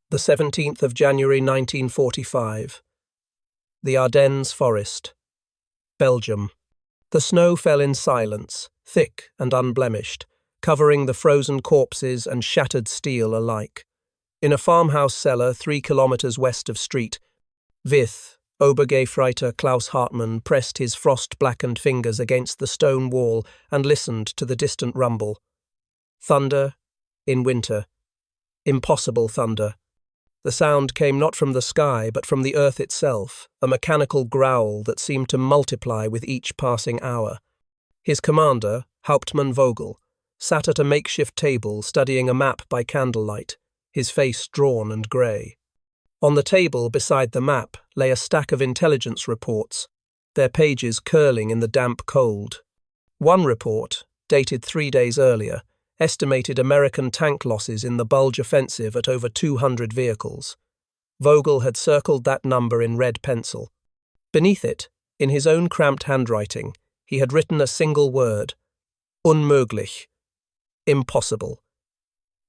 The 17th of January 1945. The Ardennes Forest. Belgium. The snow fell in silence, thick and unblemished, covering the frozen corpses and shattered steel alike. In a farmhouse cellar 3 kilometers west of Street, With, Obergefreiter Klaus Hartmann pressed his frost-blackened fingers against the stone wall and listened to the distant rumble. Thunder, in winter. Impossible thunder. The sound came not from the sky, but from the earth itself, a mechanical growl that seemed to multiply with each passing hour. His commander, Hauptmann Vogel, sat at a makeshift table studying a map by candlelight, his face drawn and grey. On the table beside the map lay a stack of intelligence reports, their pages curling in the damp cold. One report, dated 3 days earlier, estimated American tank losses in the Bulge offensive at over 200 vehicles. Vogel had circled that number in red pencil. Beneath it, in his own cramped handwriting, he had written a single word: unmöglich, impossible.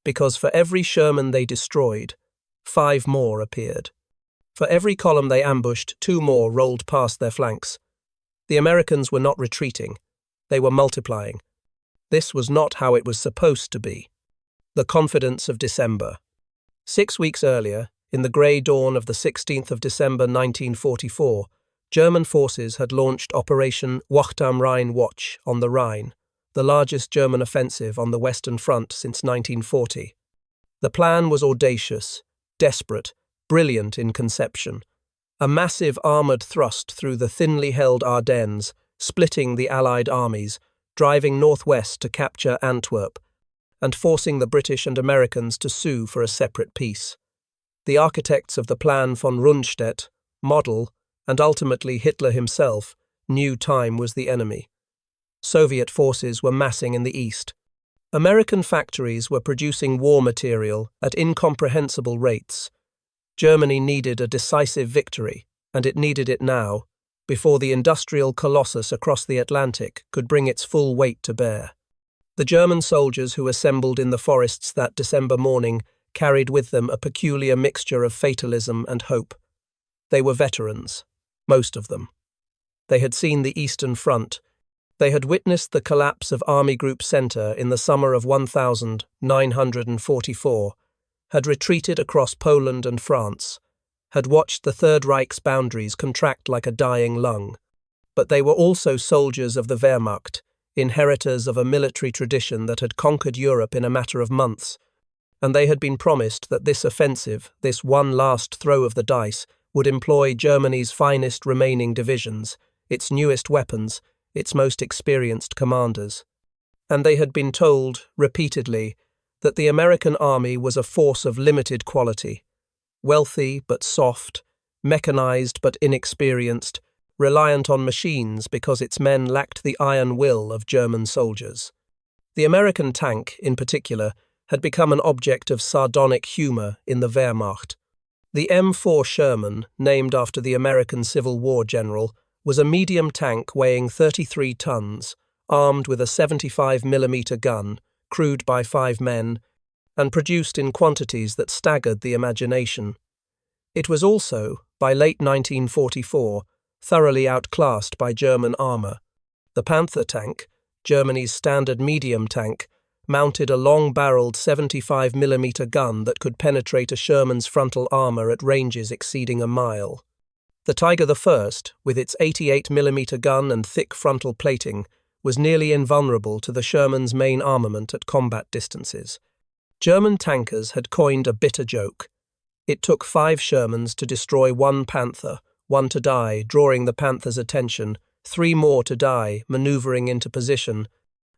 Because for every Sherman they destroyed, 5 more appeared. For every column they ambushed, 2 more rolled past their flanks. The Americans were not retreating. They were multiplying. This was not how it was supposed to be. The confidence of December. 6 weeks earlier, in the grey dawn of the 16th of December 1944, German forces had launched Operation Wacht am Rhein Watch on the Rhine, the largest German offensive on the Western Front since 1940. The plan was audacious, desperate, brilliant in conception. A massive armoured thrust through the thinly held Ardennes, splitting the Allied armies, driving northwest to capture Antwerp, and forcing the British and Americans to sue for a separate peace. The architects of the plan von Rundstedt, Model, and ultimately Hitler himself, knew time was the enemy. Soviet forces were massing in the east. American factories were producing war material at incomprehensible rates. Germany needed a decisive victory, and it needed it now, before the industrial colossus across the Atlantic could bring its full weight to bear. The German soldiers who assembled in the forests that December morning carried with them a peculiar mixture of fatalism and hope. They were veterans, most of them. They had seen the Eastern Front. They had witnessed the collapse of Army Group Center in the summer of 1944, had retreated across Poland and France, had watched the Third Reich's boundaries contract like a dying lung. But they were also soldiers of the Wehrmacht, inheritors of a military tradition that had conquered Europe in a matter of months, and they had been promised that this offensive, this one last throw of the dice, would employ Germany's finest remaining divisions, its newest weapons, its most experienced commanders. And they had been told, repeatedly, that the American army was a force of limited quality, wealthy but soft, mechanized but inexperienced, reliant on machines because its men lacked the iron will of German soldiers. The American tank, in particular, had become an object of sardonic humor in the Wehrmacht. The M4 Sherman, named after the American Civil War general, was a medium tank weighing 33 tons, armed with a 75mm gun, crewed by 5 men, and produced in quantities that staggered the imagination. It was also, by late 1944, thoroughly outclassed by German armour. The Panther tank, Germany's standard medium tank, mounted a long-barreled 75mm gun that could penetrate a Sherman's frontal armour at ranges exceeding a mile. The Tiger I, with its 88mm gun and thick frontal plating, was nearly invulnerable to the Sherman's main armament at combat distances. German tankers had coined a bitter joke. It took 5 Shermans to destroy 1 Panther, 1 to die, drawing the Panther's attention, 3 more to die, manoeuvring into position,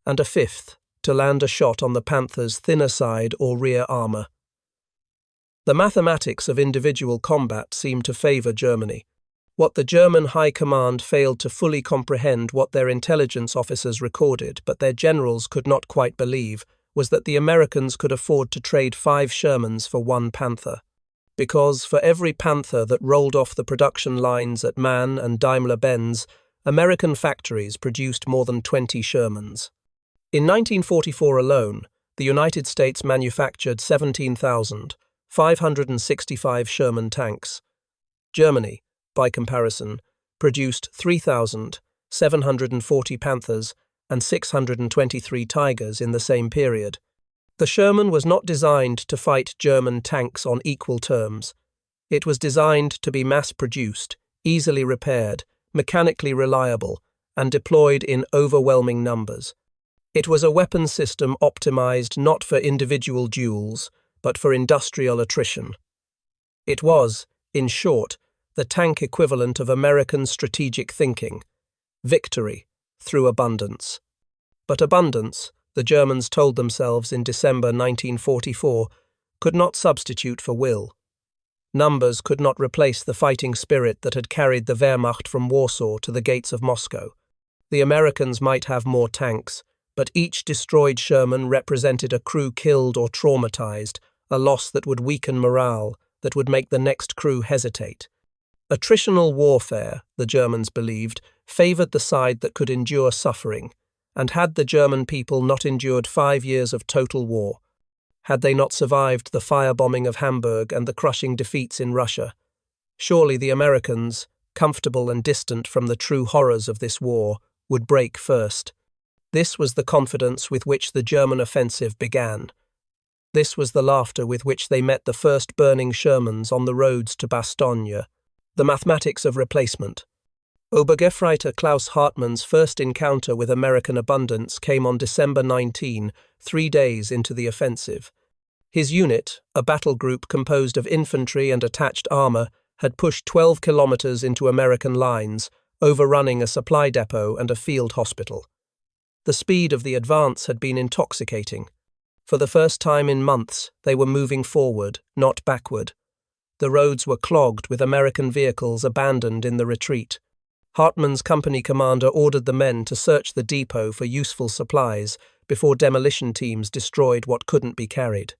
and a 5th to land a shot on the Panther's thinner side or rear armour. The mathematics of individual combat seemed to favour Germany. What the German High Command failed to fully comprehend what their intelligence officers recorded, but their generals could not quite believe, was that the Americans could afford to trade 5 Shermans for 1 Panther. Because for every Panther that rolled off the production lines at MAN and Daimler-Benz, American factories produced more than 20 Shermans. In 1944 alone, the United States manufactured 17,000, 565 Sherman tanks. Germany, by comparison, produced 3,740 Panthers and 623 Tigers in the same period. The Sherman was not designed to fight German tanks on equal terms. It was designed to be mass-produced, easily repaired, mechanically reliable, and deployed in overwhelming numbers. It was a weapon system optimized not for individual duels, but for industrial attrition. It was, in short, the tank equivalent of American strategic thinking, victory through abundance. But abundance, the Germans told themselves in December 1944, could not substitute for will. Numbers could not replace the fighting spirit that had carried the Wehrmacht from Warsaw to the gates of Moscow. The Americans might have more tanks, but each destroyed Sherman represented a crew killed or traumatized, a loss that would weaken morale, that would make the next crew hesitate. Attritional warfare, the Germans believed, favored the side that could endure suffering, and had the German people not endured 5 years of total war, had they not survived the firebombing of Hamburg and the crushing defeats in Russia, surely the Americans, comfortable and distant from the true horrors of this war, would break first. This was the confidence with which the German offensive began. This was the laughter with which they met the first burning Shermans on the roads to Bastogne. The mathematics of replacement. Obergefreiter Klaus Hartmann's first encounter with American abundance came on December 19, 3 days into the offensive. His unit, a battle group composed of infantry and attached armor, had pushed 12 kilometers into American lines, overrunning a supply depot and a field hospital. The speed of the advance had been intoxicating. For the first time in months, they were moving forward, not backward. The roads were clogged with American vehicles abandoned in the retreat. Hartmann's company commander ordered the men to search the depot for useful supplies before demolition teams destroyed what couldn't be carried.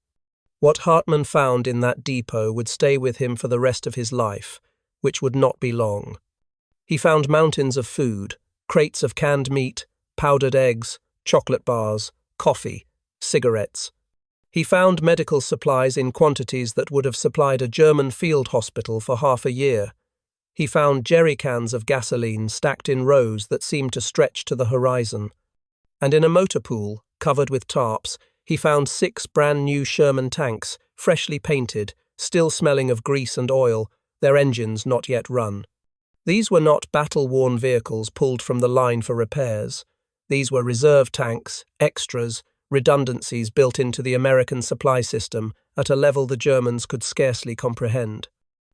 What Hartmann found in that depot would stay with him for the rest of his life, which would not be long. He found mountains of food, crates of canned meat, powdered eggs, chocolate bars, coffee, cigarettes. He found medical supplies in quantities that would have supplied a German field hospital for half a year. He found jerry cans of gasoline stacked in rows that seemed to stretch to the horizon. And in a motor pool, covered with tarps, he found 6 brand-new Sherman tanks, freshly painted, still smelling of grease and oil, their engines not yet run. These were not battle-worn vehicles pulled from the line for repairs. These were reserve tanks, extras, redundancies built into the American supply system at a level the Germans could scarcely comprehend.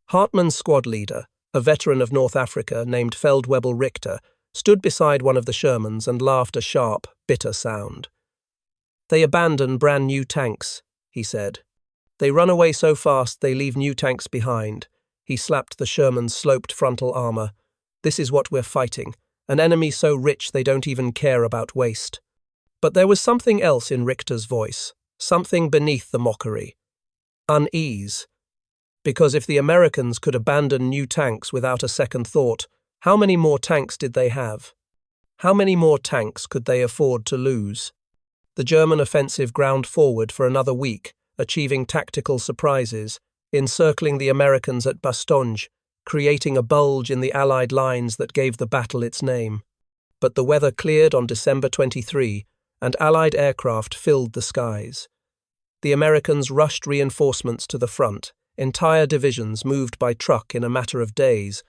Hartmann's squad leader, a veteran of North Africa named Feldwebel Richter, stood beside one of the Shermans and laughed a sharp, bitter sound. "They abandon brand-new tanks," he said. "They run away so fast they leave new tanks behind." He slapped the Sherman's sloped frontal armor. "This is what we're fighting, an enemy so rich they don't even care about waste." But there was something else in Richter's voice, something beneath the mockery. Unease. Because if the Americans could abandon new tanks without a second thought, how many more tanks did they have? How many more tanks could they afford to lose? The German offensive ground forward for another week, achieving tactical surprises, encircling the Americans at Bastogne, creating a bulge in the Allied lines that gave the battle its name. But the weather cleared on December 23, and Allied aircraft filled the skies. The Americans rushed reinforcements to the front, entire divisions moved by truck in a matter of days,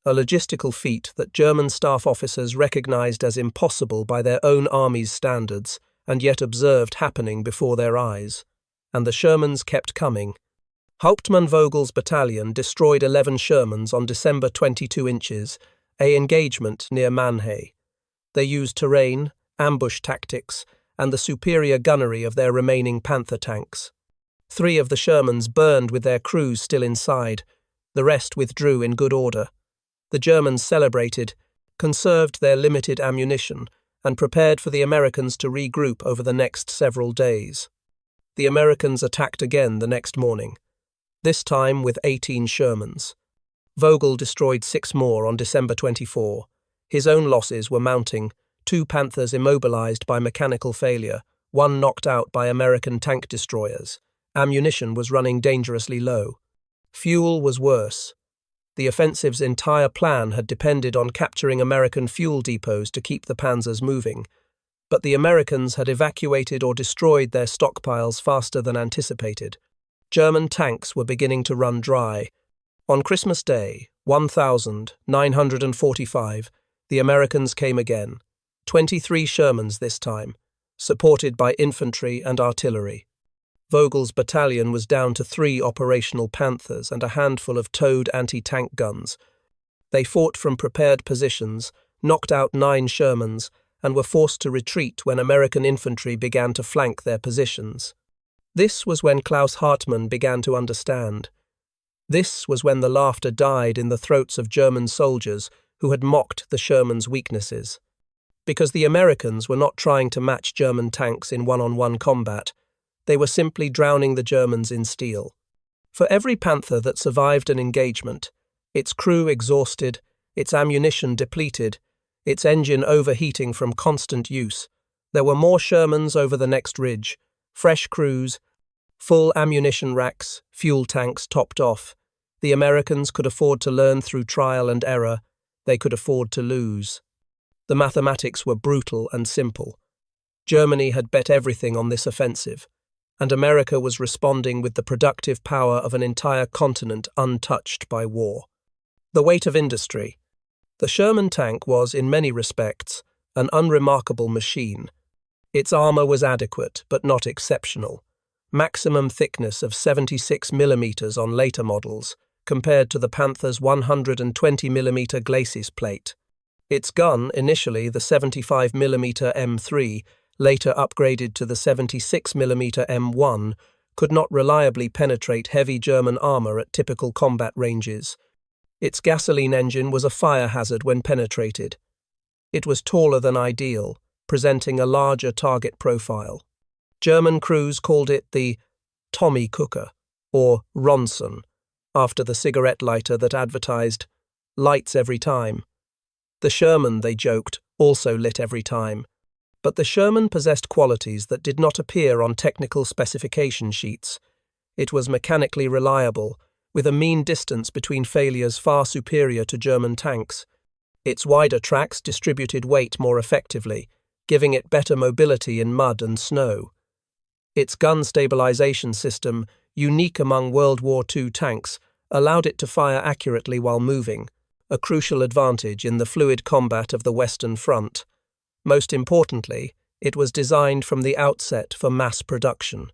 a logistical feat that German staff officers recognized as impossible by their own army's standards, and yet observed happening before their eyes. And the Shermans kept coming. Hauptmann Vogel's battalion destroyed 11 Shermans on December 22 inches, an engagement near Mannheim. They used terrain, ambush tactics, and the superior gunnery of their remaining Panther tanks. 3 of the Shermans burned with their crews still inside. The rest withdrew in good order. The Germans celebrated, conserved their limited ammunition, and prepared for the Americans to regroup over the next several days. The Americans attacked again the next morning, this time with 18 Shermans. Vogel destroyed 6 more on December 24. His own losses were mounting, 2 Panthers immobilized by mechanical failure, 1 knocked out by American tank destroyers, Ammunition was running dangerously low. Fuel was worse. The offensive's entire plan had depended on capturing American fuel depots to keep the panzers moving, but the Americans had evacuated or destroyed their stockpiles faster than anticipated. German tanks were beginning to run dry. On Christmas Day, 1945, the Americans came again, 23 Shermans this time, supported by infantry and artillery. Vogel's battalion was down to 3 operational Panthers and a handful of towed anti-tank guns. They fought from prepared positions, knocked out 9 Shermans, and were forced to retreat when American infantry began to flank their positions. This was when Klaus Hartmann began to understand. This was when the laughter died in the throats of German soldiers who had mocked the Shermans' weaknesses. Because the Americans were not trying to match German tanks in one-on-one combat, they were simply drowning the Germans in steel. For every Panther that survived an engagement, its crew exhausted, its ammunition depleted, its engine overheating from constant use, there were more Shermans over the next ridge, fresh crews, full ammunition racks, fuel tanks topped off. The Americans could afford to learn through trial and error. They could afford to lose. The mathematics were brutal and simple. Germany had bet everything on this offensive, and America was responding with the productive power of an entire continent untouched by war. The weight of industry. The Sherman tank was, in many respects, an unremarkable machine. Its armor was adequate, but not exceptional. Maximum thickness of 76 mm on later models, compared to the Panther's 120 mm glacis plate. Its gun, initially the 75 mm M3, later upgraded to the 76 mm M1, could not reliably penetrate heavy German armor at typical combat ranges. Its gasoline engine was a fire hazard when penetrated. It was taller than ideal, presenting a larger target profile. German crews called it the Tommy Cooker, or Ronson, after the cigarette lighter that advertised, "lights every time." The Sherman, they joked, also lit every time. But the Sherman possessed qualities that did not appear on technical specification sheets. It was mechanically reliable, with a mean distance between failures far superior to German tanks. Its wider tracks distributed weight more effectively, giving it better mobility in mud and snow. Its gun stabilization system, unique among World War II tanks, allowed it to fire accurately while moving, a crucial advantage in the fluid combat of the Western Front. Most importantly, it was designed from the outset for mass production.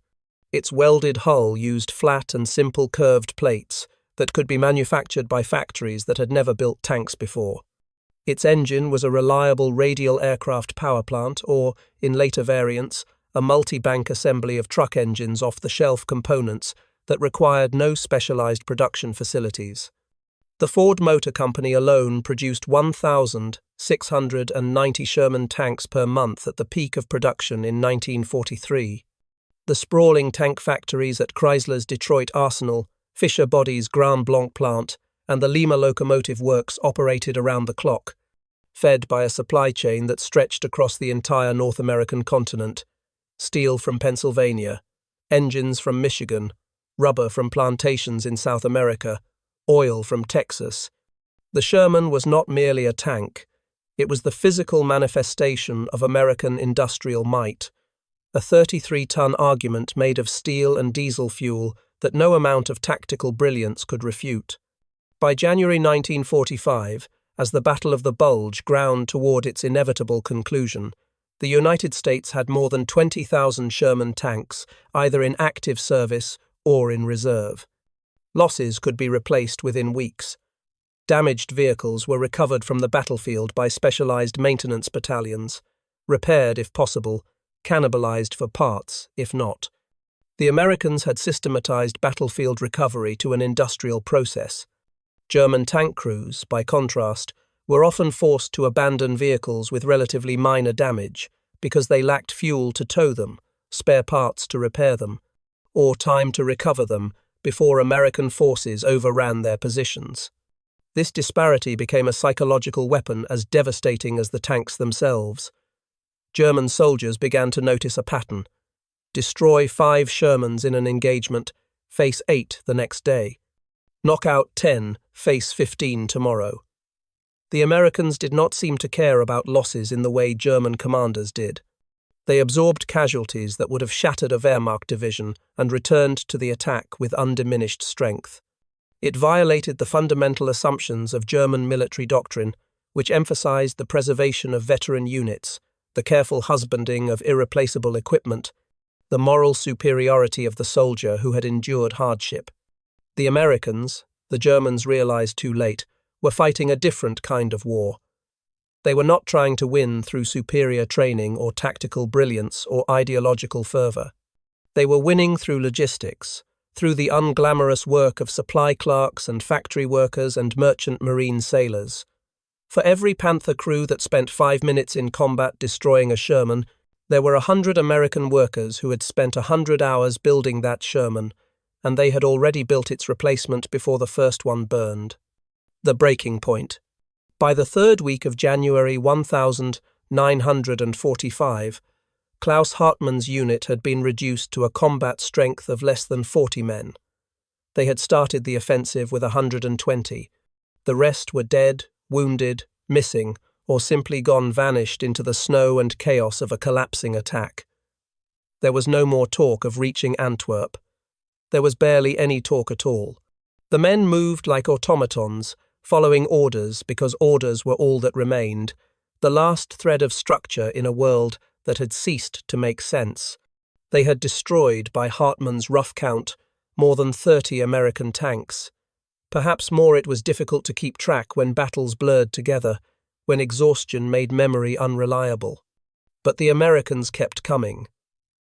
Its welded hull used flat and simple curved plates that could be manufactured by factories that had never built tanks before. Its engine was a reliable radial aircraft power plant or, in later variants, a multi-bank assembly of truck engines off-the-shelf components that required no specialized production facilities. The Ford Motor Company alone produced 1,690 Sherman tanks per month at the peak of production in 1943. The sprawling tank factories at Chrysler's Detroit Arsenal, Fisher Body's Grand Blanc plant, and the Lima Locomotive Works operated around the clock, fed by a supply chain that stretched across the entire North American continent. Steel from Pennsylvania, engines from Michigan, rubber from plantations in South America, oil from Texas. The Sherman was not merely a tank. It was the physical manifestation of American industrial might, a 33-ton argument made of steel and diesel fuel that no amount of tactical brilliance could refute. By January 1945, as the Battle of the Bulge ground toward its inevitable conclusion, the United States had more than 20,000 Sherman tanks, either in active service or in reserve. Losses could be replaced within weeks. Damaged vehicles were recovered from the battlefield by specialized maintenance battalions, repaired if possible, cannibalized for parts if not. The Americans had systematized battlefield recovery to an industrial process. German tank crews, by contrast, were often forced to abandon vehicles with relatively minor damage because they lacked fuel to tow them, spare parts to repair them, or time to recover them before American forces overran their positions. This disparity became a psychological weapon as devastating as the tanks themselves. German soldiers began to notice a pattern. destroy 5 Shermans in an engagement, face 8 the next day. Knock out 10, face 15 tomorrow. The Americans did not seem to care about losses in the way German commanders did. They absorbed casualties that would have shattered a Wehrmacht division and returned to the attack with undiminished strength. It violated the fundamental assumptions of German military doctrine, which emphasized the preservation of veteran units, the careful husbanding of irreplaceable equipment, the moral superiority of the soldier who had endured hardship. The Americans, the Germans realized too late, were fighting a different kind of war. They were not trying to win through superior training or tactical brilliance or ideological fervor. They were winning through logistics, through the unglamorous work of supply clerks and factory workers and merchant marine sailors. For every Panther crew that spent 5 minutes in combat destroying a Sherman, there were 100 American workers who had spent 100 hours building that Sherman, and they had already built its replacement before the first one burned. The breaking point. By the 3rd week of January 1945, Klaus Hartmann's unit had been reduced to a combat strength of less than 40 men. They had started the offensive with 120. The rest were dead, wounded, missing, or simply gone vanished into the snow and chaos of a collapsing attack. There was no more talk of reaching Antwerp. There was barely any talk at all. The men moved like automatons, following orders because orders were all that remained, the last thread of structure in a world that had ceased to make sense. They had destroyed, by Hartmann's rough count, more than 30 American tanks. Perhaps more. It was difficult to keep track when battles blurred together, when exhaustion made memory unreliable. But the Americans kept coming.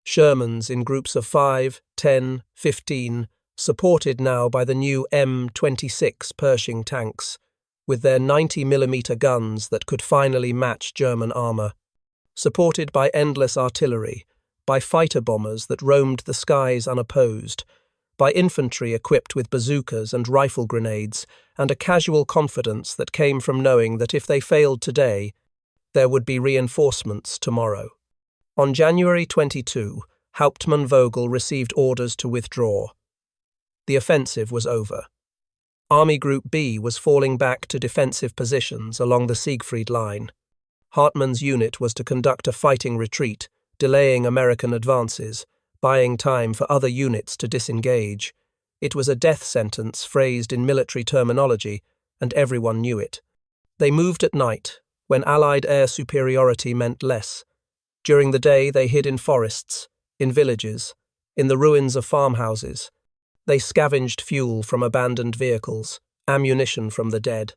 Shermans in groups of 5, 10, 15, supported now by the new M26 Pershing tanks, with their 90mm guns that could finally match German armor. Supported by endless artillery, by fighter bombers that roamed the skies unopposed, by infantry equipped with bazookas and rifle grenades, and a casual confidence that came from knowing that if they failed today, there would be reinforcements tomorrow. On January 22, Hauptmann Vogel received orders to withdraw. The offensive was over. Army Group B was falling back to defensive positions along the Siegfried Line. Hartmann's unit was to conduct a fighting retreat, delaying American advances, buying time for other units to disengage. It was a death sentence phrased in military terminology, and everyone knew it. They moved at night, when Allied air superiority meant less. During the day they hid in forests, in villages, in the ruins of farmhouses. They scavenged fuel from abandoned vehicles, ammunition from the dead.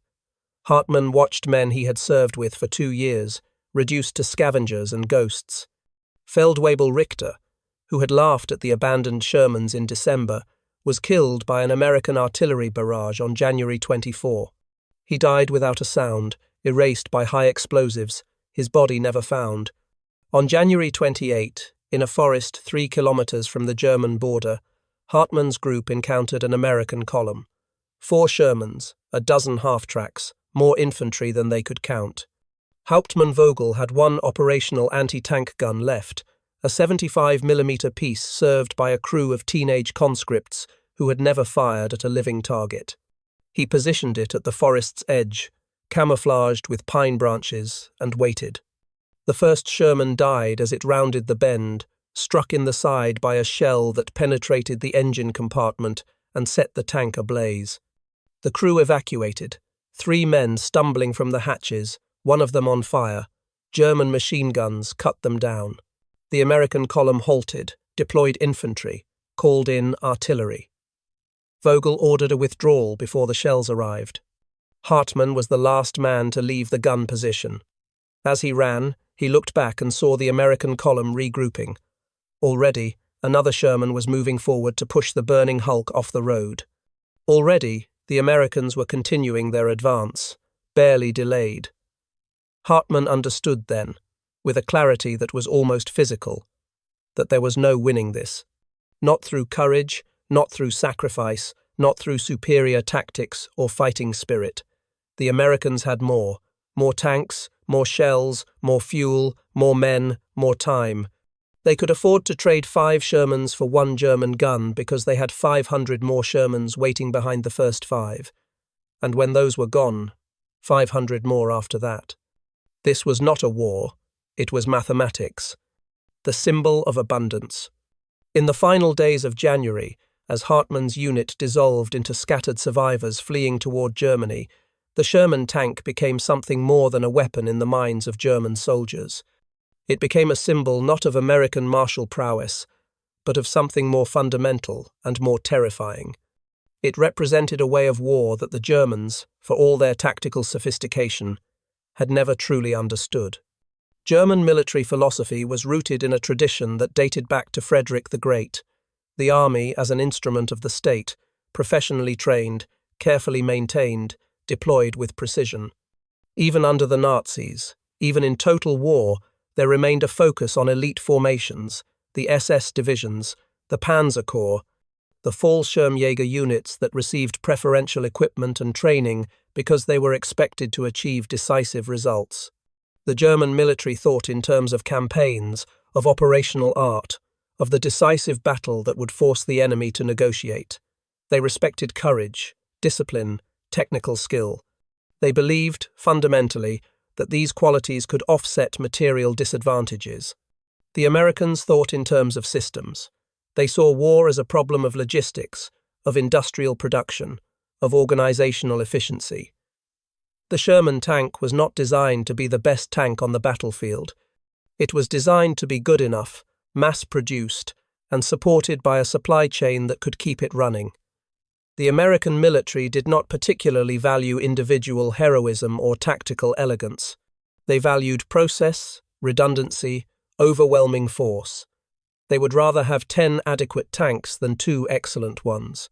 Hartmann watched men he had served with for 2 years, reduced to scavengers and ghosts. Feldwebel Richter, who had laughed at the abandoned Shermans in December, was killed by an American artillery barrage on January 24. He died without a sound, erased by high explosives, his body never found. On January 28, in a forest 3 kilometers from the German border, Hartmann's group encountered an American column. 4 Shermans, a dozen half-tracks, more infantry than they could count. Hauptmann Vogel had 1 operational anti-tank gun left, a 75mm piece served by a crew of teenage conscripts who had never fired at a living target. He positioned it at the forest's edge, camouflaged with pine branches, and waited. The first Sherman died as it rounded the bend, struck in the side by a shell that penetrated the engine compartment and set the tank ablaze. The crew evacuated, 3 men stumbling from the hatches, one of them on fire. German machine guns cut them down. The American column halted, deployed infantry, called in artillery. Vogel ordered a withdrawal before the shells arrived. Hartmann was the last man to leave the gun position. As he ran, he looked back and saw the American column regrouping. Already, another Sherman was moving forward to push the burning hulk off the road. Already, the Americans were continuing their advance, barely delayed. Hartmann understood then, with a clarity that was almost physical, that there was no winning this. Not through courage, not through sacrifice, not through superior tactics or fighting spirit. The Americans had more tanks, more shells, more fuel, more men, more time. They could afford to trade 5 Shermans for 1 German gun because they had 500 more Shermans waiting behind the first 5. And when those were gone, 500 more after that. This was not a war, it was mathematics. The symbol of abundance. In the final days of January, as Hartmann's unit dissolved into scattered survivors fleeing toward Germany, the Sherman tank became something more than a weapon in the minds of German soldiers. It became a symbol not of American martial prowess, but of something more fundamental and more terrifying. It represented a way of war that the Germans, for all their tactical sophistication, had never truly understood. German military philosophy was rooted in a tradition that dated back to Frederick the Great, the army as an instrument of the state, professionally trained, carefully maintained, deployed with precision. Even under the Nazis, even in total war, there remained a focus on elite formations, the SS divisions, the Panzer Corps, the Fallschirmjäger units that received preferential equipment and training because they were expected to achieve decisive results. The German military thought in terms of campaigns, of operational art, of the decisive battle that would force the enemy to negotiate. They respected courage, discipline, technical skill. They believed, fundamentally, that these qualities could offset material disadvantages. The Americans thought in terms of systems. They saw war as a problem of logistics, of industrial production, of organizational efficiency. The Sherman tank was not designed to be the best tank on the battlefield. It was designed to be good enough, mass-produced, and supported by a supply chain that could keep it running. The American military did not particularly value individual heroism or tactical elegance. They valued process, redundancy, overwhelming force. They would rather have 10 adequate tanks than 2 excellent ones.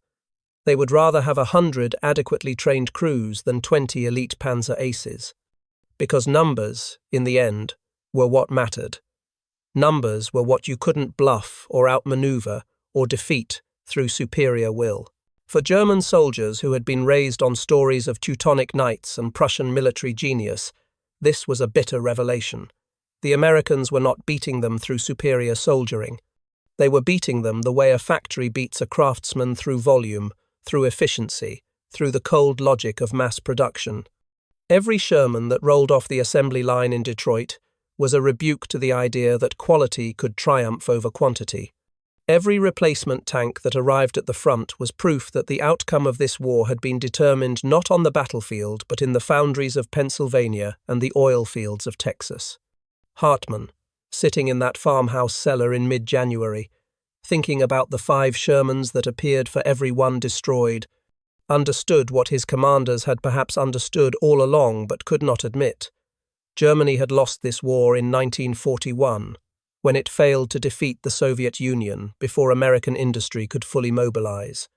They would rather have 100 adequately trained crews than 20 elite panzer aces. Because numbers, in the end, were what mattered. Numbers were what you couldn't bluff or outmaneuver or defeat through superior will. For German soldiers who had been raised on stories of Teutonic knights and Prussian military genius, this was a bitter revelation. The Americans were not beating them through superior soldiering. They were beating them the way a factory beats a craftsman through volume, through efficiency, through the cold logic of mass production. Every Sherman that rolled off the assembly line in Detroit was a rebuke to the idea that quality could triumph over quantity. Every replacement tank that arrived at the front was proof that the outcome of this war had been determined not on the battlefield but in the foundries of Pennsylvania and the oil fields of Texas. Hartmann, sitting in that farmhouse cellar in mid-January, thinking about the 5 Shermans that appeared for every one destroyed, understood what his commanders had perhaps understood all along but could not admit. Germany had lost this war in 1941, when it failed to defeat the Soviet Union before American industry could fully mobilize.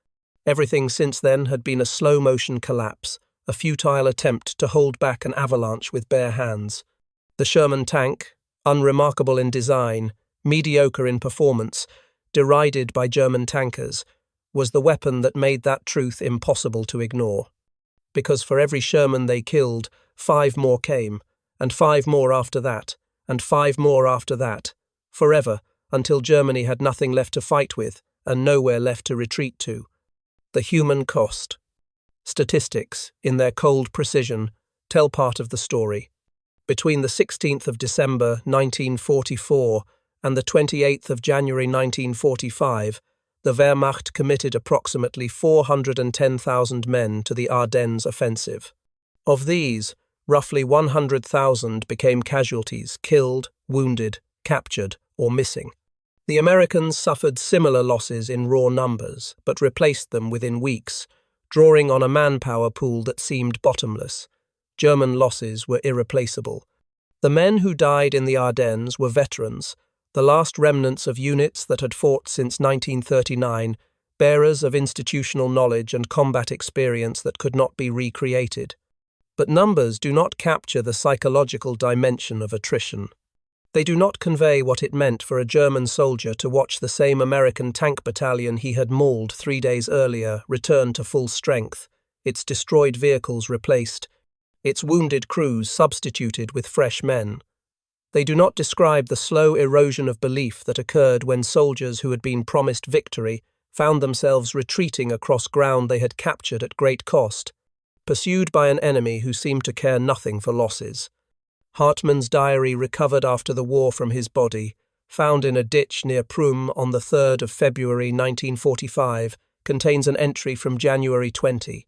Everything since then had been a slow-motion collapse, a futile attempt to hold back an avalanche with bare hands. The Sherman tank, unremarkable in design, mediocre in performance, derided by German tankers, was the weapon that made that truth impossible to ignore. Because for every Sherman they killed, 5 more came, and 5 more after that, and 5 more after that, forever, until Germany had nothing left to fight with and nowhere left to retreat to. The human cost. Statistics, in their cold precision, tell part of the story. Between the 16th of December 1944 and the 28th of January 1945, the Wehrmacht committed approximately 410,000 men to the Ardennes offensive. Of these, roughly 100,000 became casualties, killed, wounded, captured, or missing. The Americans suffered similar losses in raw numbers, but replaced them within weeks, drawing on a manpower pool that seemed bottomless. German losses were irreplaceable. The men who died in the Ardennes were veterans, the last remnants of units that had fought since 1939, bearers of institutional knowledge and combat experience that could not be recreated. But numbers do not capture the psychological dimension of attrition. They do not convey what it meant for a German soldier to watch the same American tank battalion he had mauled 3 days earlier return to full strength, its destroyed vehicles replaced, its wounded crews substituted with fresh men. They do not describe the slow erosion of belief that occurred when soldiers who had been promised victory found themselves retreating across ground they had captured at great cost, pursued by an enemy who seemed to care nothing for losses. Hartmann's diary, recovered after the war from his body, found in a ditch near Prüm on the 3rd of February 1945, contains an entry from January 20,